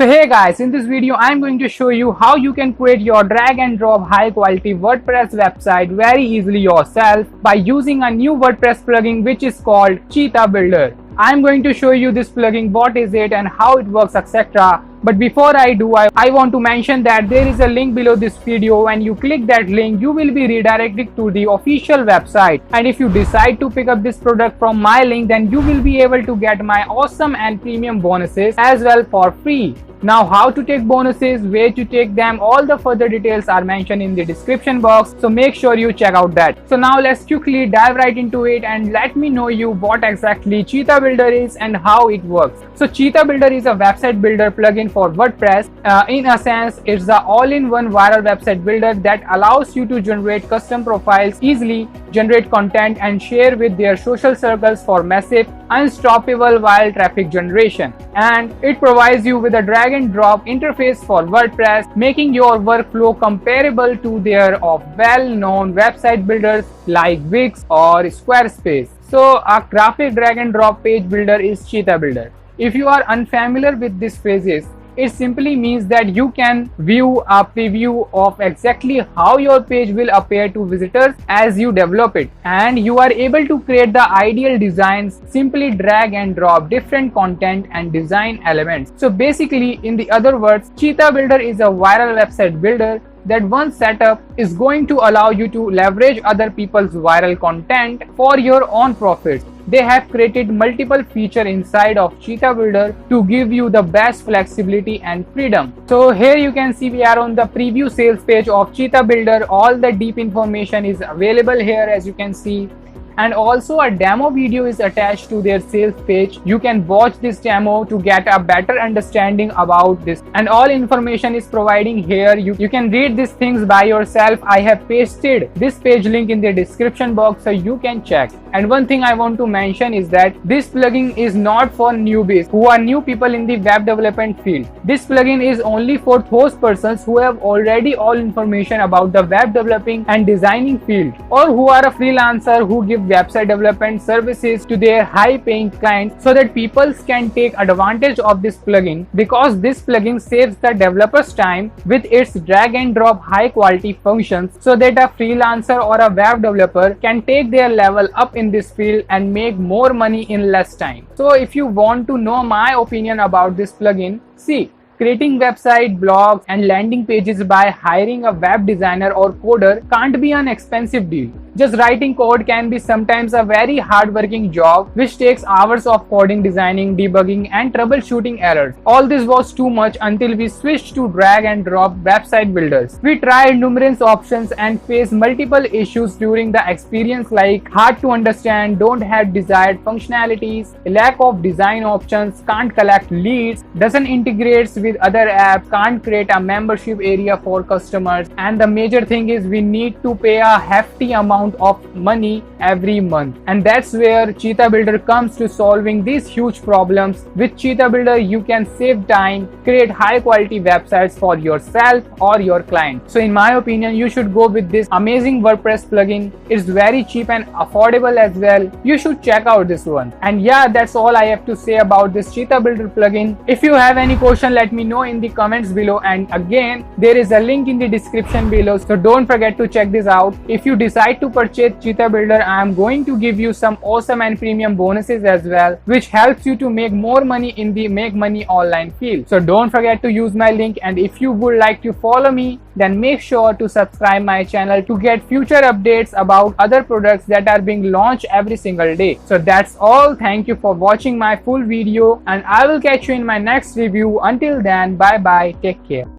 So hey guys, in this video I'm going to show you how you can create your drag and drop high quality WordPress website very easily yourself by using a new WordPress plugin which is called Cheetah Builder. I'm going to show you this plugin, what is it and how it works, etc. But before I do, I want to mention that there is a link below this video. When you click that link, you will be redirected to the official website. And if you decide to pick up this product from my link, then you will be able to get my awesome and premium bonuses as well for free. Now, how to take bonuses, where to take them, all the further details are mentioned in the description box. So make sure you check out that. So now let's quickly dive right into it and let me know you what exactly Cheetah Builder is and how it works. So Cheetah Builder is a website builder plugin for WordPress. In a sense, it's the all-in-one viral website builder that allows you to generate custom profiles easily, generate content and share with their social circles for massive, unstoppable viral traffic generation. And it provides you with a drag and drop interface for WordPress, making your workflow comparable to their of well-known website builders like Wix or Squarespace. So a graphic drag and drop page builder is Cheetah Builder. If you are unfamiliar with these phrases, it simply means that you can view a preview of exactly how your page will appear to visitors as you develop it, and you are able to create the ideal designs, simply drag and drop different content and design elements. So basically, in the other words, Cheetah Builder is a viral website builder that one setup is going to allow you to leverage other people's viral content for your own profits. They have created multiple features inside of Cheetah Builder to give you the best flexibility and freedom. So here you can see we are on the preview sales page of Cheetah Builder. All the deep information is available here, as you can see. And also a demo video is attached to their sales page. You can watch this demo to get a better understanding about this, and all information is providing here. You can read these things by yourself. I have pasted this page link in the description box so you can check. And one thing I want to mention is that this plugin is not for newbies who are new people in the web development field. This plugin is only for those persons who have already all information about the web developing and designing field, or who are a freelancer who give website development services to their high paying clients, so that people can take advantage of this plugin, because this plugin saves the developers time with its drag and drop high quality functions, so that a freelancer or a web developer can take their level up in this field and make more money in less time. So if you want to know my opinion about this plugin, see, creating website, blogs and landing pages by hiring a web designer or coder can't be an expensive deal. Just writing code can be sometimes a very hard-working job which takes hours of coding, designing, debugging and troubleshooting errors. All this was too much until we switched to drag and drop website builders. We tried numerous options and faced multiple issues during the experience, like hard to understand, don't have desired functionalities, lack of design options, can't collect leads, doesn't integrate with other apps, can't create a membership area for customers, and the major thing is we need to pay a hefty amount of money every month. And that's where Cheetah Builder comes to solving these huge problems. With Cheetah Builder you can save time, create high quality websites for yourself or your client. So in my opinion, you should go with this amazing WordPress plugin. It's very cheap and affordable as well. You should check out this one. And yeah, that's all I have to say about this Cheetah Builder plugin. If you have any question, let me know in the comments below, and again there is a link in the description below, so don't forget to check this out. If you decide to purchase Cheetah Builder, I am going to give you some awesome and premium bonuses as well, which helps you to make more money in the make money online field. So don't forget to use my link, and if you would like to follow me, then make sure to subscribe my channel to get future updates about other products that are being launched every single day. So that's all. Thank you for watching my full video, and I will catch you in my next review. Until then, bye bye, take care.